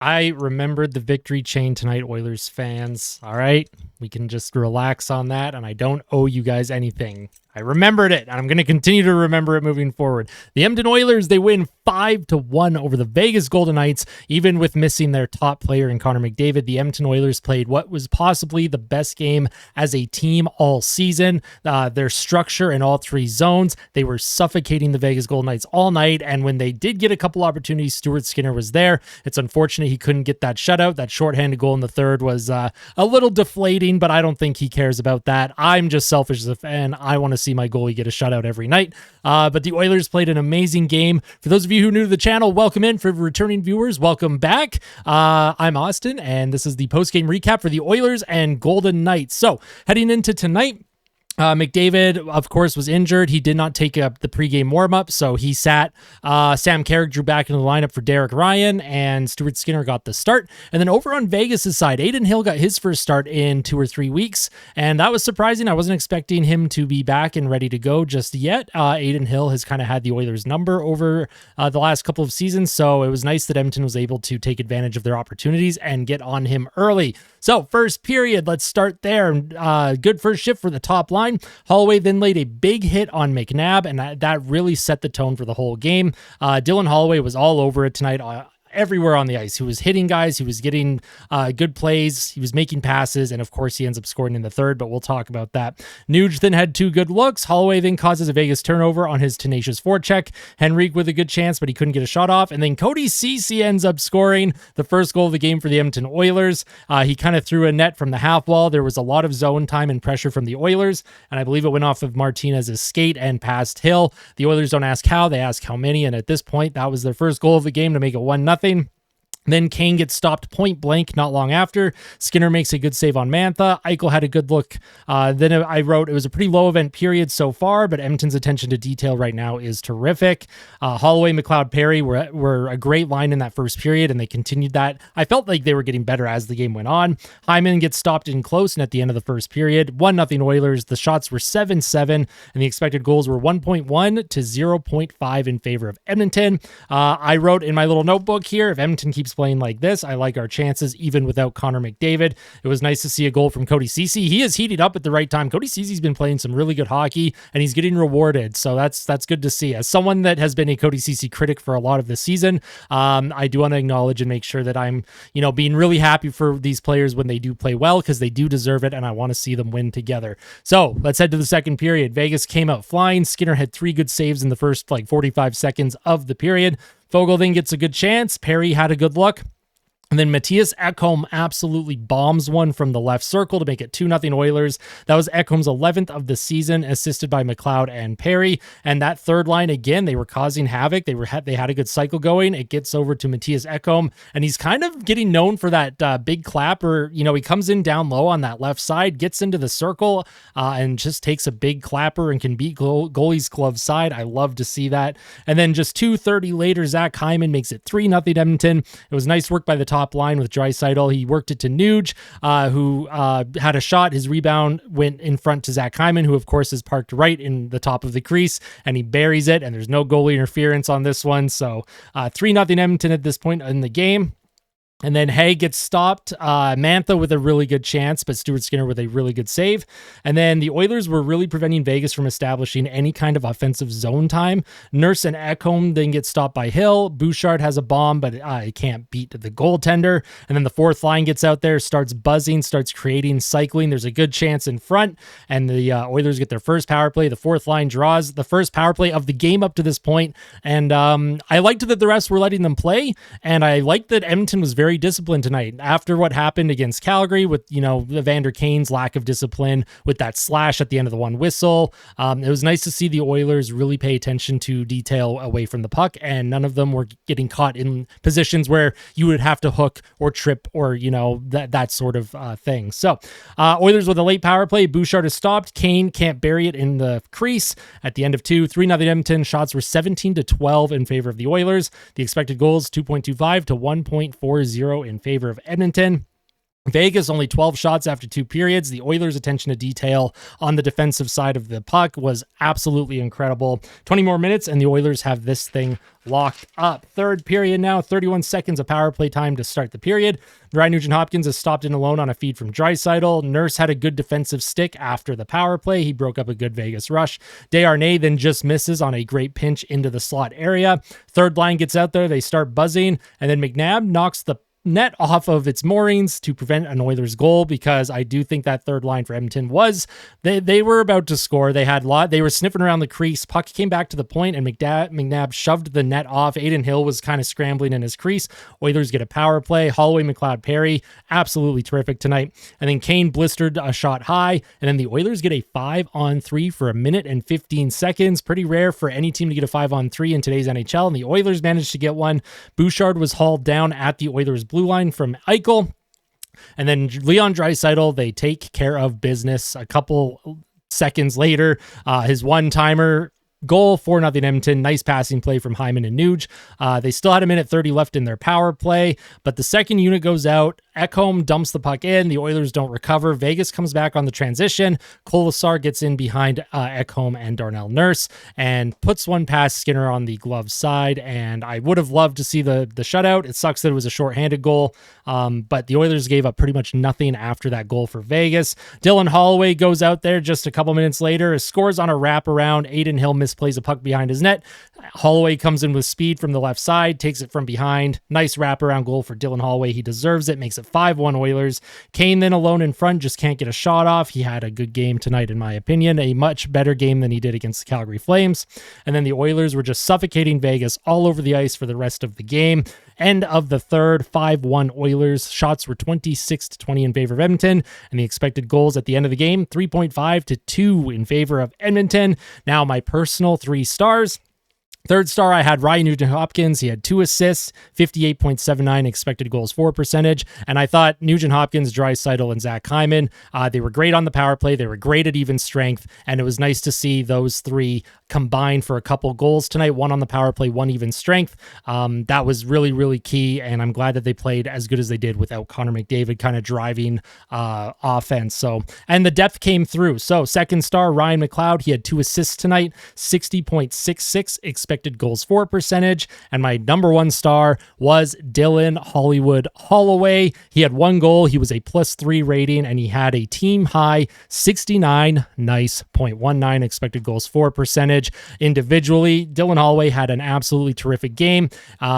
I remembered the victory chain tonight, Oilers fans. All right, we can just relax on that, and I don't owe you guys anything. I remembered it, and I'm going to continue to remember it moving forward. The Edmonton Oilers, they win 5-1 over the Vegas Golden Knights, even with missing their top player in Connor McDavid. The Edmonton Oilers played what was possibly the best game as a team all season. Their structure in all three zones, they were suffocating the Vegas Golden Knights all night, and when they did get a couple opportunities, Stuart Skinner was there. It's unfortunate he couldn't get that shutout. That shorthanded goal in the third was a little deflating, but I don't think he cares about that. I'm just selfish as a fan. I want to see my goalie get a shutout every night. But the Oilers played an amazing game. For those of you who are new to the channel, welcome in. For returning viewers, welcome back. I'm Austin, and this is the post-game recap for the Oilers and Golden Knights. So heading into tonight, McDavid, of course, was injured. He did not take up the pregame warm-up, so he sat. Sam Carrick drew back into the lineup for Derek Ryan, and Stuart Skinner got the start. And then over on Vegas' side, Adin Hill got his first start in 2 or 3 weeks, and that was surprising. I wasn't expecting him to be back and ready to go just yet. Adin Hill has kind of had the Oilers' number over the last couple of seasons, so it was nice that Edmonton was able to take advantage of their opportunities and get on him early. So first period, let's start there. Good first shift for the top line. Holloway then laid a big hit on McNabb, and that really set the tone for the whole game. Dylan Holloway was all over it tonight. Everywhere on the ice. He was hitting guys. He was getting good plays. He was making passes. And of course, he ends up scoring in the third, but we'll talk about that. Nuge then had 2 good looks. Holloway then causes a Vegas turnover on his tenacious forecheck. Henrique with a good chance, but he couldn't get a shot off. And then Cody Ceci ends up scoring the first goal of the game for the Edmonton Oilers. He kind of threw a net from the half wall. There was a lot of zone time and pressure from the Oilers, and I believe it went off of Martinez's skate and past Hill. The Oilers don't ask how, they ask how many, and at this point, that was their first goal of the game to make it 1-0. Then Kane gets stopped point blank not long after. Skinner makes a good save on Mantha. Eichel had a good look. Then I wrote, it was a pretty low event period so far, but Edmonton's attention to detail right now is terrific. Holloway, McLeod, Perry were a great line in that first period, and they continued that. I felt like they were getting better as the game went on. Hyman gets stopped in close, and at the end of the first period, 1-0 Oilers. The shots were 7-7, and the expected goals were 1.1 to 0.5 in favor of Edmonton. I wrote in my little notebook here, if Edmonton keeps playing like this, I like our chances even without Connor McDavid. It was nice to see a goal from Cody Ceci. He is heated up at the right time. Cody Ceci's been playing some really good hockey, and he's getting rewarded, so that's good to see. As someone that has been a Cody Ceci critic for a lot of the season, I do want to acknowledge and make sure that I'm being really happy for these players when they do play well, because they do deserve it, and I want to see them win together. So let's head to the second period. Vegas came out flying. Skinner had 3 good saves in the first 45 seconds of the period. Fogel then gets a good chance. Perry had a good look. And then Mattias Ekholm absolutely bombs one from the left circle to make it 2-0 Oilers. That was Ekholm's 11th of the season, assisted by McLeod and Perry. And that third line, again, they were causing havoc. They had a good cycle going. It gets over to Mattias Ekholm, and he's kind of getting known for that big clapper. He comes in down low on that left side, gets into the circle, and just takes a big clapper and can beat goalie's glove side. I love to see that. And then just 2:30 later, Zach Hyman makes it 3-0 Edmonton. It was nice work by the top line with Draisaitl. He worked it to Nuge, who had a shot. His rebound went in front to Zach Hyman, who of course is parked right in the top of the crease, and he buries it, and there's no goalie interference on this one. So 3-0 Edmonton at this point in the game. And then Hay gets stopped. Mantha with a really good chance, but Stuart Skinner with a really good save. And then the Oilers were really preventing Vegas from establishing any kind of offensive zone time. Nurse and Ekholm then get stopped by Hill. Bouchard has a bomb, but he can't beat the goaltender. And then the fourth line gets out there, starts buzzing, starts creating, cycling. There's a good chance in front, and the Oilers get their first power play. The fourth line draws the first power play of the game up to this point. And I liked that the refs were letting them play, and I liked that Edmonton was very disciplined tonight after what happened against Calgary with Evander Kane's lack of discipline with that slash at the end of the one whistle. It was nice to see the Oilers really pay attention to detail away from the puck, and none of them were getting caught in positions where you would have to hook or trip or that sort of thing. So Oilers with a late power play. Bouchard is stopped. Kane can't bury it in the crease at the end of 2. 3-0 Edmonton. Shots were 17-12 in favor of the Oilers. The expected goals 2.25 to 1.40 in favor of Edmonton. Vegas only 12 shots after 2 periods. The Oilers' attention to detail on the defensive side of the puck was absolutely incredible. 20 more minutes, and the Oilers have this thing locked up. Third period now, 31 seconds of power play time to start the period. Ryan Nugent-Hopkins is stopped in alone on a feed from Draisaitl. Nurse had a good defensive stick after the power play. He broke up a good Vegas rush. Desharnais then just misses on a great pinch into the slot area. Third line gets out there. They start buzzing, and then McNabb knocks the net off of its moorings to prevent an Oilers goal, because I do think that third line for Edmonton was they were about to score. They were sniffing around the crease. Puck came back to the point, and McNabb shoved the net off. Adin Hill was kind of scrambling in his crease. Oilers get a power play. Holloway, McLeod, Perry, absolutely terrific tonight. And then Kane blistered a shot high, and then the Oilers get a 5-on-3 for a minute and 15 seconds. Pretty rare for any team to get a 5-on-3 in today's NHL, and the Oilers managed to get one. Bouchard was hauled down at the Oilers blue line from Eichel. And then Leon Draisaitl, they take care of business a couple seconds later. His one-timer goal, 4-0 Edmonton. Nice passing play from Hyman and Nuge. They still had a minute 30 left in their power play, but the second unit goes out. Ekholm dumps the puck in. The Oilers don't recover. Vegas comes back on the transition. Colasar gets in behind Ekholm and Darnell Nurse and puts one past Skinner on the glove side. And I would have loved to see the shutout. It sucks that it was a shorthanded goal, but the Oilers gave up pretty much nothing after that goal for Vegas. Dylan Holloway goes out there just a couple minutes later, scores on a wraparound. Adin Hill misplays a puck behind his net. Holloway comes in with speed from the left side, takes it from behind. Nice wraparound goal for Dylan Holloway. He deserves it. Makes it 5-1 Oilers. Kane then alone in front, just can't get a shot off. He had a good game tonight, in my opinion. A much better game than he did against the Calgary Flames. And then the Oilers were just suffocating Vegas all over the ice for the rest of the game. End of the third, 5-1 Oilers. Shots were 26-20 in favor of Edmonton, and the expected goals at the end of the game, 3.5-2 in favor of Edmonton. Now, my personal 3 stars. Third star, I had Ryan Nugent-Hopkins. He had 2 assists, 58.79 expected goals for percentage. And I thought Nugent-Hopkins, Draisaitl, and Zach Hyman, they were great on the power play. They were great at even strength. And it was nice to see those 3 combine for a couple goals tonight. 1 on the power play, 1 even strength. That was really, really key. And I'm glad that they played as good as they did without Connor McDavid kind of driving offense. So, and the depth came through. So second star, Ryan McLeod, he had 2 assists tonight, 60.66 expected goals for percentage. And my number 1 star was Dylan Hollywood Holloway. He had 1 goal. He was a +3 rating, and he had a team high 69 nice .19 expected goals for percentage. Individually, Dylan Holloway had an absolutely terrific game.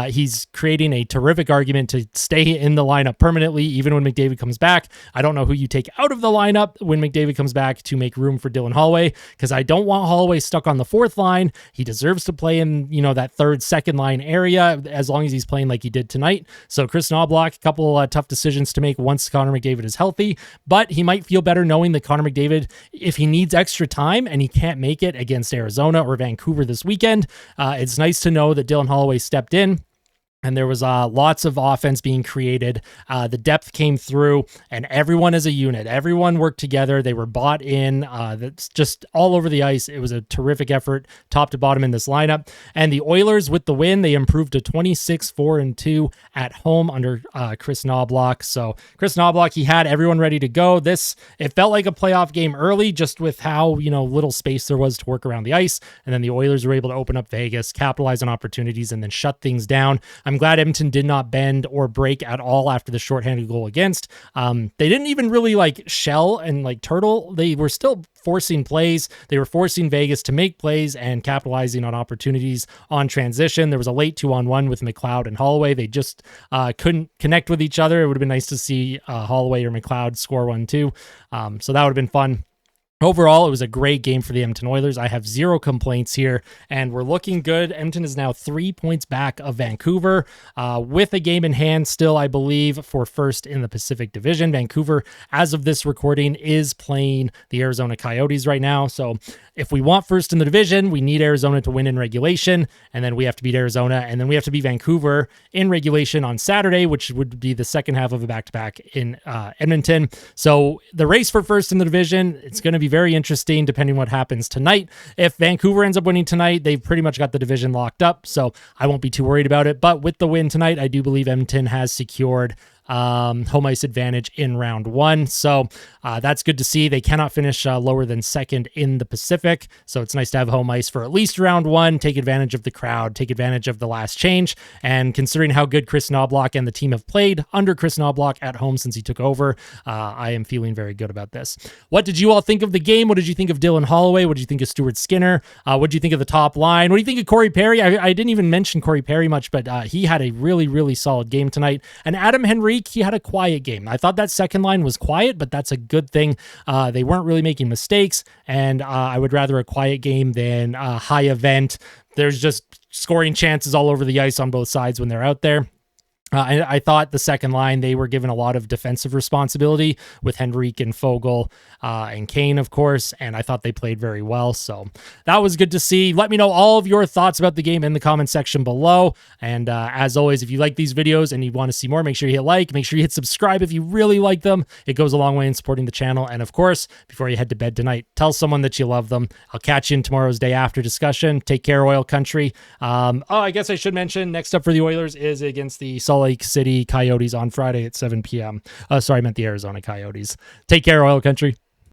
He's creating a terrific argument to stay in the lineup permanently, even when McDavid comes back. I don't know who you take out of the lineup when McDavid comes back to make room for Dylan Holloway, because I don't want Holloway stuck on the 4th line. He deserves to play in, that third, second line area, as long as he's playing like he did tonight. So Chris Knoblauch, a couple tough decisions to make once Connor McDavid is healthy, but he might feel better knowing that Connor McDavid, if he needs extra time and he can't make it against Arizona or Vancouver this weekend, it's nice to know that Dylan Holloway stepped in. And there was lots of offense being created. The depth came through, and everyone as a unit, everyone worked together. They were bought in. That's just all over the ice. It was a terrific effort, top to bottom in this lineup. And the Oilers, with the win, they improved to 26-4-2 at home under Chris Knoblauch. So Chris Knoblauch, he had everyone ready to go. It felt like a playoff game early, just with how little space there was to work around the ice. And then the Oilers were able to open up Vegas, capitalize on opportunities, and then shut things down. I'm glad Edmonton did not bend or break at all after the shorthanded goal against. They didn't even really shell and turtle. They were still forcing plays. They were forcing Vegas to make plays and capitalizing on opportunities on transition. There was a late 2-on-1 with McLeod and Holloway. They just couldn't connect with each other. It would have been nice to see Holloway or McLeod score 1 too. So that would have been fun. Overall, it was a great game for the Edmonton Oilers. I have 0 complaints here, and we're looking good. Edmonton is now 3 points back of Vancouver, with a game in hand still, I believe, for first in the Pacific Division. Vancouver, as of this recording, is playing the Arizona Coyotes right now. So if we want first in the division, we need Arizona to win in regulation, and then we have to beat Arizona, and then we have to beat Vancouver in regulation on Saturday, which would be the second half of a back-to-back in Edmonton. So the race for first in the division, it's going to be very interesting depending what happens tonight. If Vancouver ends up winning tonight, they've pretty much got the division locked up, so I won't be too worried about it. But with the win tonight, I do believe Edmonton has secured home ice advantage in round one. So that's good to see. They cannot finish lower than second in the Pacific. So it's nice to have home ice for at least round one, take advantage of the crowd, take advantage of the last change. And considering how good Chris Knobloch and the team have played under Chris Knobloch at home since he took over, I am feeling very good about this. What did you all think of the game? What did you think of Dylan Holloway? What did you think of Stuart Skinner? What did you think of the top line? What do you think of Corey Perry? I didn't even mention Corey Perry much, but he had a really, really solid game tonight. And Adam Henrique, he had a quiet game. I thought that second line was quiet, but that's a good thing. They weren't really making mistakes, and I would rather a quiet game than a high event. There's just scoring chances all over the ice on both sides when they're out there. I thought the second line, they were given a lot of defensive responsibility with Henrique and Fogle and Kane, of course, and I thought they played very well. So that was good to see. Let me know all of your thoughts about the game in the comment section below. And as always, if you like these videos and you want to see more, make sure you hit like, make sure you hit subscribe if you really like them. It goes a long way in supporting the channel. And of course, before you head to bed tonight, tell someone that you love them. I'll catch you in tomorrow's Day After discussion. Take care, Oil Country. I guess I should mention, next up for the Oilers is against the Salt Lake City Coyotes on Friday at 7 p.m. Sorry, I meant the Arizona Coyotes. Take care, Oil Country.